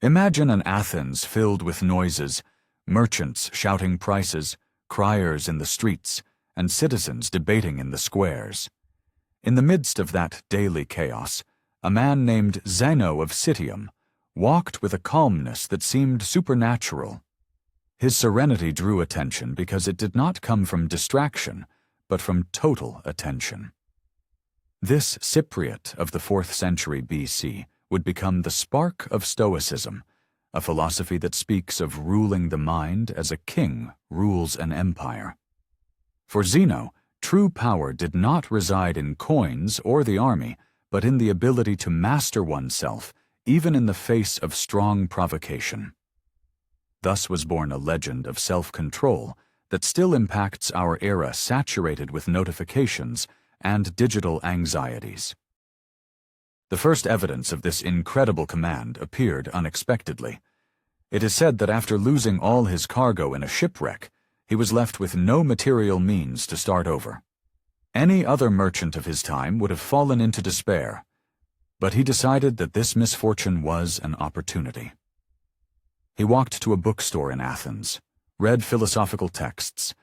Imagine an Athens filled with noises, merchants shouting prices, criers in the streets, and citizens debating in the squares. In the midst of that daily chaos, a man named Zeno of Citium walked with a calmness that seemed supernatural. His serenity drew attention because it did not come from distraction, but from total attention. This Cypriot of the 4th century BC would become the spark of Stoicism, a philosophy that speaks of ruling the mind as a king rules an empire. For Zeno, true power did not reside in coins or the army, but in the ability to master oneself, even in the face of strong provocation. Thus was born a legend of self-control that still impacts our era saturated with notifications and digital anxieties. The first evidence of this incredible command appeared unexpectedly. It is said that after losing all his cargo in a shipwreck, he was left with no material means to start over. Any other merchant of his time would have fallen into despair, but he decided that this misfortune was an opportunity. He walked to a bookstore in Athens, read philosophical texts,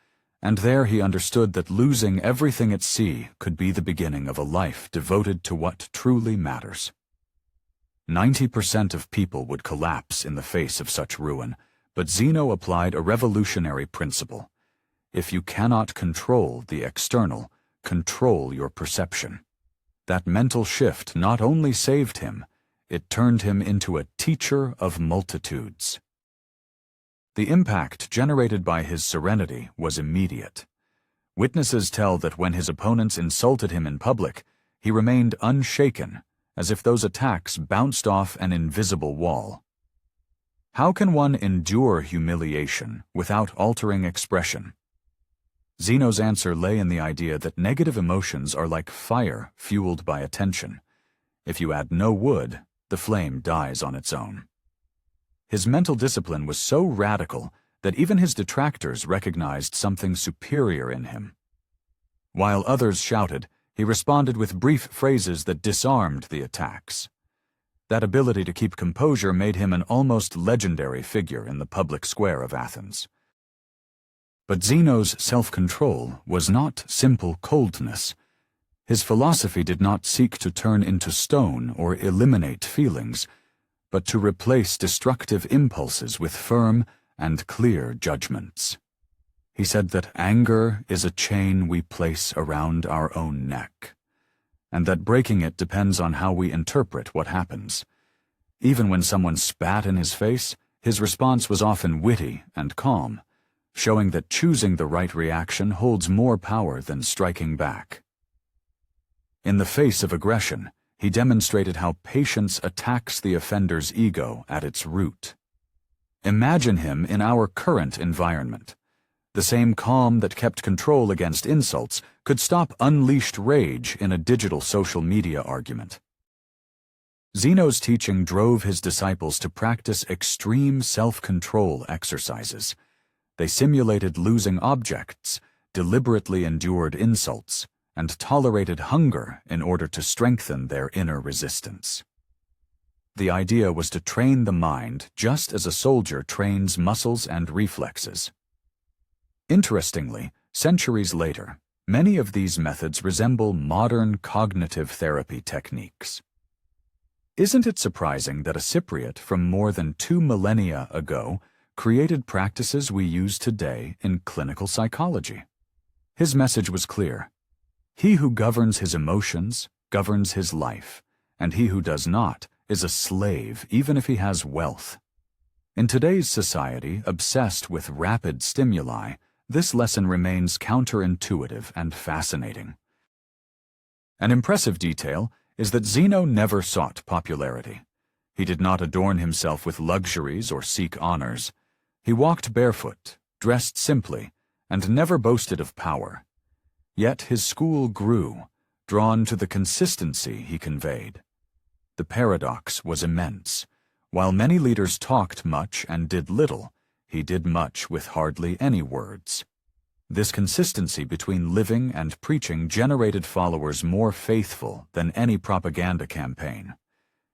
and there he understood that losing everything at sea could be the beginning of a life devoted to what truly matters. 90% of people would collapse in the face of such ruin, but Zeno applied a revolutionary principle. If you cannot control the external, control your perception. That mental shift not only saved him, it turned him into a teacher of multitudes. The impact generated by his serenity was immediate. Witnesses tell that when his opponents insulted him in public, he remained unshaken, as if those attacks bounced off an invisible wall. How can one endure humiliation without altering expression? Zeno's answer lay in the idea that negative emotions are like fire fueled by attention. If you add no wood, the flame dies on its own. His mental discipline was so radical that even his detractors recognized something superior in him. While others shouted, he responded with brief phrases that disarmed the attacks. That ability to keep composure made him an almost legendary figure in the public square of Athens. But Zeno's self-control was not simple coldness. His philosophy did not seek to turn into stone or eliminate feelings, but to replace destructive impulses with firm and clear judgments. He said that anger is a chain we place around our own neck, and that breaking it depends on how we interpret what happens. Even when someone spat in his face, his response was often witty and calm, showing that choosing the right reaction holds more power than striking back. In the face of aggression, he demonstrated how patience attacks the offender's ego at its root. Imagine him in our current environment. The same calm that kept control against insults could stop unleashed rage in a digital social media argument. Zeno's teaching drove his disciples to practice extreme self-control exercises. They simulated losing objects, deliberately endured insults, and tolerated hunger in order to strengthen their inner resistance. The idea was to train the mind just as a soldier trains muscles and reflexes. Interestingly, centuries later, many of these methods resemble modern cognitive therapy techniques. Isn't it surprising that a Cypriot from more than 2 millennia ago created practices we use today in clinical psychology? His message was clear. He who governs his emotions governs his life, and he who does not is a slave even if he has wealth. In today's society, obsessed with rapid stimuli, this lesson remains counterintuitive and fascinating. An impressive detail is that Zeno never sought popularity. He did not adorn himself with luxuries or seek honors. He walked barefoot, dressed simply, and never boasted of power. Yet his school grew, drawn to the consistency he conveyed. The paradox was immense. While many leaders talked much and did little, he did much with hardly any words. This consistency between living and preaching generated followers more faithful than any propaganda campaign.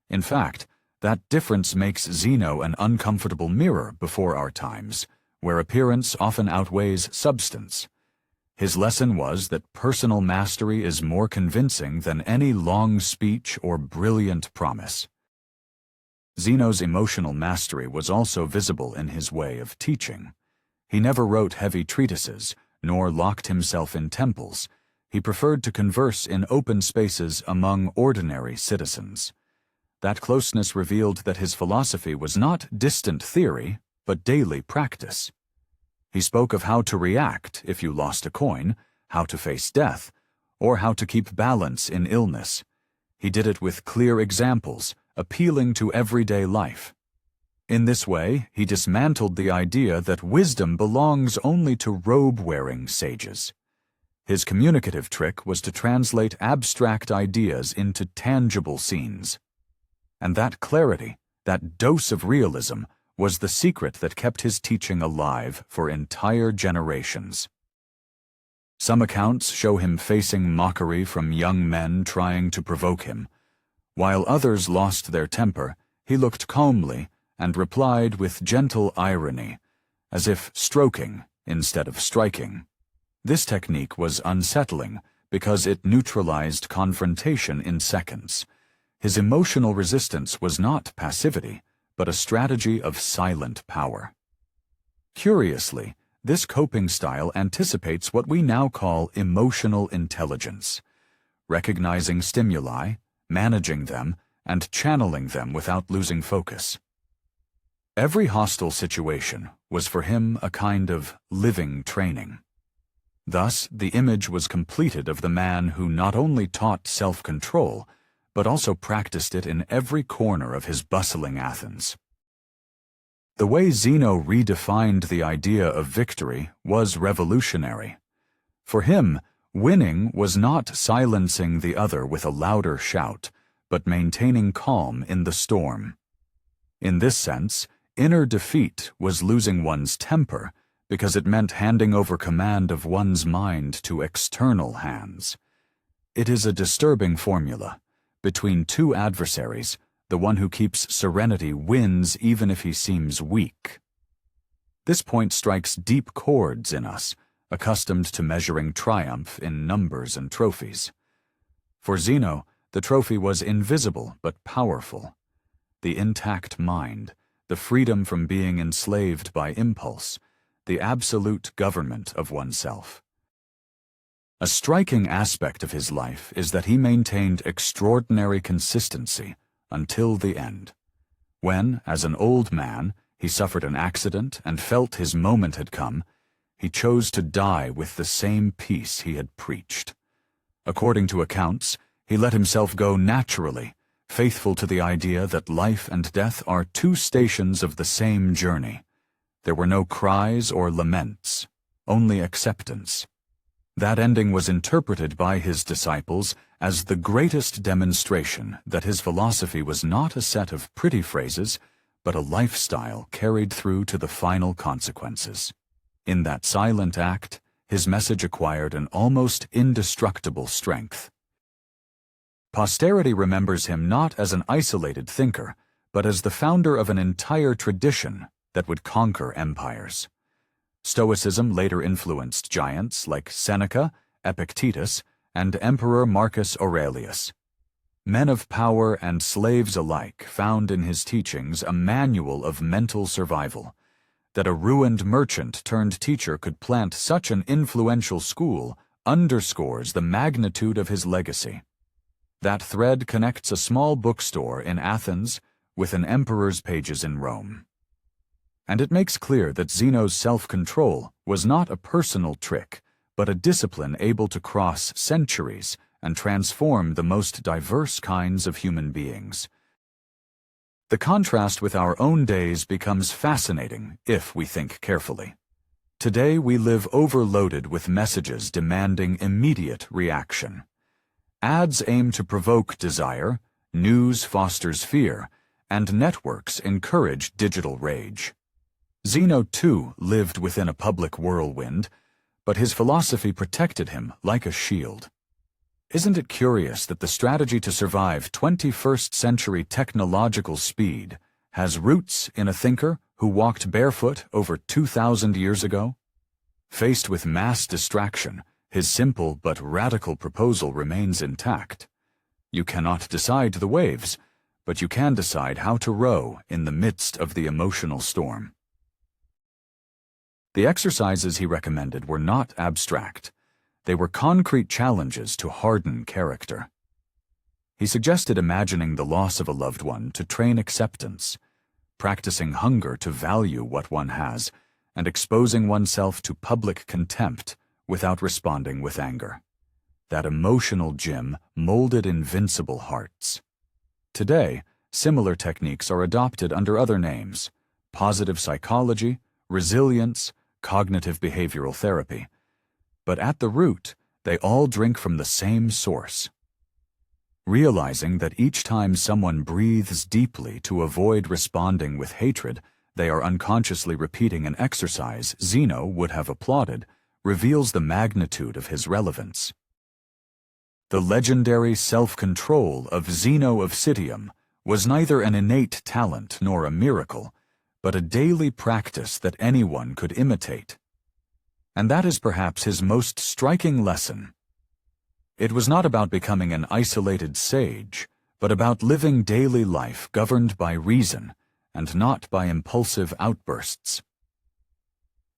In fact, That difference makes Zeno an uncomfortable mirror before our times, where appearance often outweighs substance. His lesson was that personal mastery is more convincing than any long speech or brilliant promise. Zeno's emotional mastery was also visible in his way of teaching. He never wrote heavy treatises, nor locked himself in temples. He preferred to converse in open spaces among ordinary citizens. That closeness revealed that his philosophy was not distant theory, but daily practice. He spoke of how to react if you lost a coin, how to face death, or how to keep balance in illness. He did it with clear examples, appealing to everyday life. In this way, he dismantled the idea that wisdom belongs only to robe-wearing sages. His communicative trick was to translate abstract ideas into tangible scenes. And that clarity, that dose of realism, was the secret that kept his teaching alive for entire generations. Some accounts show him facing mockery from young men trying to provoke him. While others lost their temper, he looked calmly and replied with gentle irony, as if stroking instead of striking. This technique was unsettling because it neutralized confrontation in seconds. His emotional resistance was not passivity, but a strategy of silent power. Curiously, this coping style anticipates what we now call emotional intelligence, recognizing stimuli, managing them, and channeling them without losing focus. Every hostile situation was for him a kind of living training. Thus, the image was completed of the man who not only taught self-control, but also practiced it in every corner of his bustling Athens. The way Zeno redefined the idea of victory was revolutionary. For him, winning was not silencing the other with a louder shout, but maintaining calm in the storm. In this sense, inner defeat was losing one's temper because it meant handing over command of one's mind to external hands. It is a disturbing formula. Between two adversaries, the one who keeps serenity wins even if he seems weak. This point strikes deep chords in us, accustomed to measuring triumph in numbers and trophies. For Zeno, the trophy was invisible but powerful. The intact mind, the freedom from being enslaved by impulse, the absolute government of oneself. A striking aspect of his life is that he maintained extraordinary consistency until the end. When, as an old man, he suffered an accident and felt his moment had come, he chose to die with the same peace he had preached. According to accounts, he let himself go naturally, faithful to the idea that life and death are two stations of the same journey. There were no cries or laments, only acceptance. That ending was interpreted by his disciples as the greatest demonstration that his philosophy was not a set of pretty phrases, but a lifestyle carried through to the final consequences. In that silent act, his message acquired an almost indestructible strength. Posterity remembers him not as an isolated thinker, but as the founder of an entire tradition that would conquer empires. Stoicism later influenced giants like Seneca, Epictetus, and Emperor Marcus Aurelius. Men of power and slaves alike found in his teachings a manual of mental survival. That a ruined merchant-turned-teacher could plant such an influential school underscores the magnitude of his legacy. That thread connects a small bookstore in Athens with an emperor's pages in Rome. And it makes clear that Zeno's self-control was not a personal trick, but a discipline able to cross centuries and transform the most diverse kinds of human beings. The contrast with our own days becomes fascinating if we think carefully. Today we live overloaded with messages demanding immediate reaction. Ads aim to provoke desire, news fosters fear, and networks encourage digital rage. Zeno, too, lived within a public whirlwind, but his philosophy protected him like a shield. Isn't it curious that the strategy to survive 21st century technological speed has roots in a thinker who walked barefoot over 2,000 years ago? Faced with mass distraction, his simple but radical proposal remains intact. You cannot decide the waves, but you can decide how to row in the midst of the emotional storm. The exercises he recommended were not abstract. They were concrete challenges to harden character. He suggested imagining the loss of a loved one to train acceptance, practicing hunger to value what one has, and exposing oneself to public contempt without responding with anger. That emotional gym molded invincible hearts. Today, similar techniques are adopted under other names: positive psychology, resilience, cognitive behavioral therapy. But at the root, they all drink from the same source. Realizing that each time someone breathes deeply to avoid responding with hatred, they are unconsciously repeating an exercise Zeno would have applauded, reveals the magnitude of his relevance. The legendary self-control of Zeno of Citium was neither an innate talent nor a miracle, but a daily practice that anyone could imitate. And that is perhaps his most striking lesson. It was not about becoming an isolated sage, but about living daily life governed by reason and not by impulsive outbursts.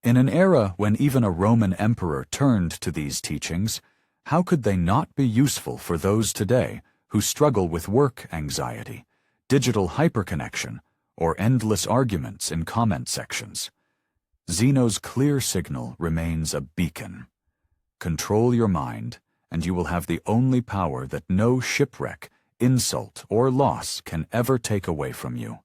In an era when even a Roman emperor turned to these teachings, how could they not be useful for those today who struggle with work anxiety, digital hyperconnection, or endless arguments in comment sections? Zeno's clear signal remains a beacon. Control your mind, and you will have the only power that no shipwreck, insult, or loss can ever take away from you.